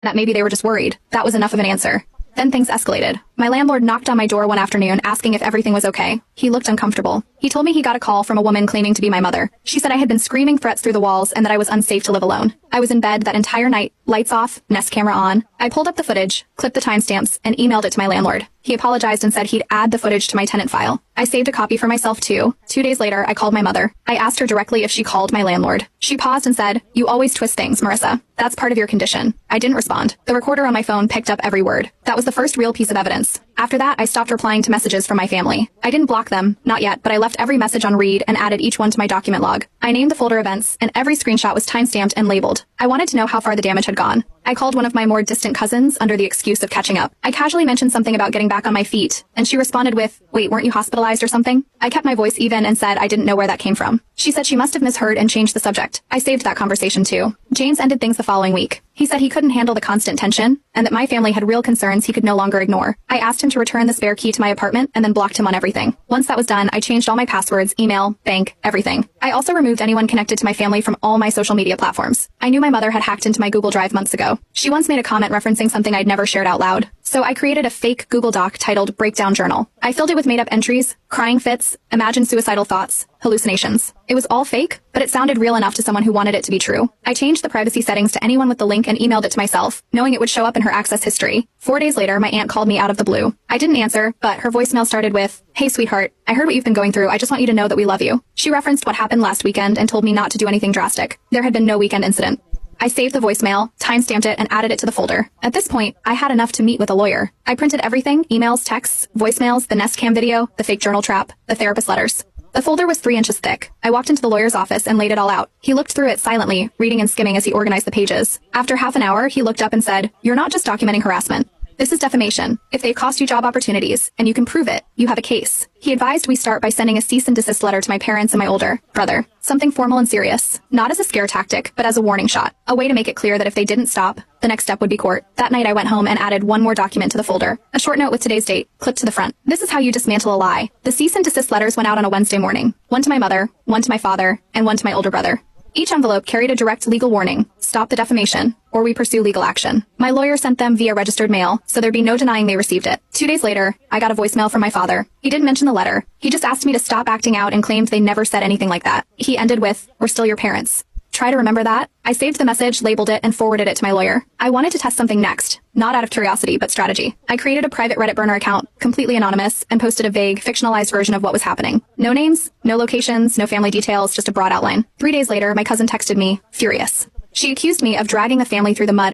that maybe they were just worried. That was enough of an answer. Then things escalated. My landlord knocked on my door one afternoon asking if everything was okay. He looked uncomfortable. He told me he got a call from a woman claiming to be my mother. She said I had been screaming threats through the walls and that I was unsafe to live alone. I was in bed that entire night, lights off, Nest camera on. I pulled up the footage, clipped the timestamps, and emailed it to my landlord. He apologized and said he'd add the footage to my tenant file. I saved a copy for myself too. 2 days later, I called my mother. I asked her directly if she called my landlord. She paused and said, "You always twist things, Marissa. That's part of your condition." I didn't respond. The recorder on my phone picked up every word. That was the first real piece of evidence. After that, I stopped replying to messages from my family. I didn't block them, not yet, but I left every message on read and added each one to my document log. I named the folder events, and every screenshot was timestamped and labeled. I wanted to know how far the damage had gone. I called one of my more distant cousins under the excuse of catching up. I casually mentioned something about getting back on my feet, and she responded with, "Wait, weren't you hospitalized or something?" I kept my voice even and said I didn't know where that came from. She said she must have misheard and changed the subject. I saved that conversation too. James ended things the following week. He said he couldn't handle the constant tension, and that my family had real concerns he could no longer ignore. I asked him to return the spare key to my apartment and then blocked him on everything. Once that was done, I changed all my passwords, email, bank, everything. I also removed anyone connected to my family from all my social media platforms. I knew my mother had hacked into my Google Drive months ago. She once made a comment referencing something I'd never shared out loud. So I created a fake Google Doc titled Breakdown Journal. I filled it with made-up entries, crying fits, imagined suicidal thoughts, hallucinations. It was all fake, but it sounded real enough to someone who wanted it to be true. I changed the privacy settings to anyone with the link and emailed it to myself, knowing it would show up in her access history. 4 days later, my aunt called me out of the blue. I didn't answer, but her voicemail started with, "Hey sweetheart, I heard what you've been going through. I just want you to know that we love you." She referenced what happened last weekend and told me not to do anything drastic. There had been no weekend incident. I saved the voicemail, timestamped it, and added it to the folder. At this point, I had enough to meet with a lawyer. I printed everything, emails, texts, voicemails, the Nest Cam video, the fake journal trap, the therapist letters. The folder was 3 inches thick. I walked into the lawyer's office and laid it all out. He looked through it silently, reading and skimming as he organized the pages. After half an hour, he looked up and said, "You're not just documenting harassment. This is defamation. If they cost you job opportunities, and you can prove it, you have a case." He advised we start by sending a cease and desist letter to my parents and my older brother. Something formal and serious. Not as a scare tactic, but as a warning shot. A way to make it clear that if they didn't stop, the next step would be court. That night I went home and added one more document to the folder. A short note with today's date, clipped to the front. This is how you dismantle a lie. The cease and desist letters went out on a Wednesday morning. One to my mother, one to my father, and one to my older brother. Each envelope carried a direct legal warning. Stop the defamation, or we pursue legal action. My lawyer sent them via registered mail, so there'd be no denying they received it. 2 days later, I got a voicemail from my father. He didn't mention the letter. He just asked me to stop acting out and claimed they never said anything like that. He ended with, "We're still your parents." Try to remember that. I saved the message, labeled it, and forwarded it to my lawyer. I wanted to test something next, not out of curiosity, but strategy. I created a private Reddit burner account, completely anonymous, and posted a vague, fictionalized version of what was happening. No names, no locations, no family details, just a broad outline. 3 days later, my cousin texted me, furious. She accused me of dragging the family through the mud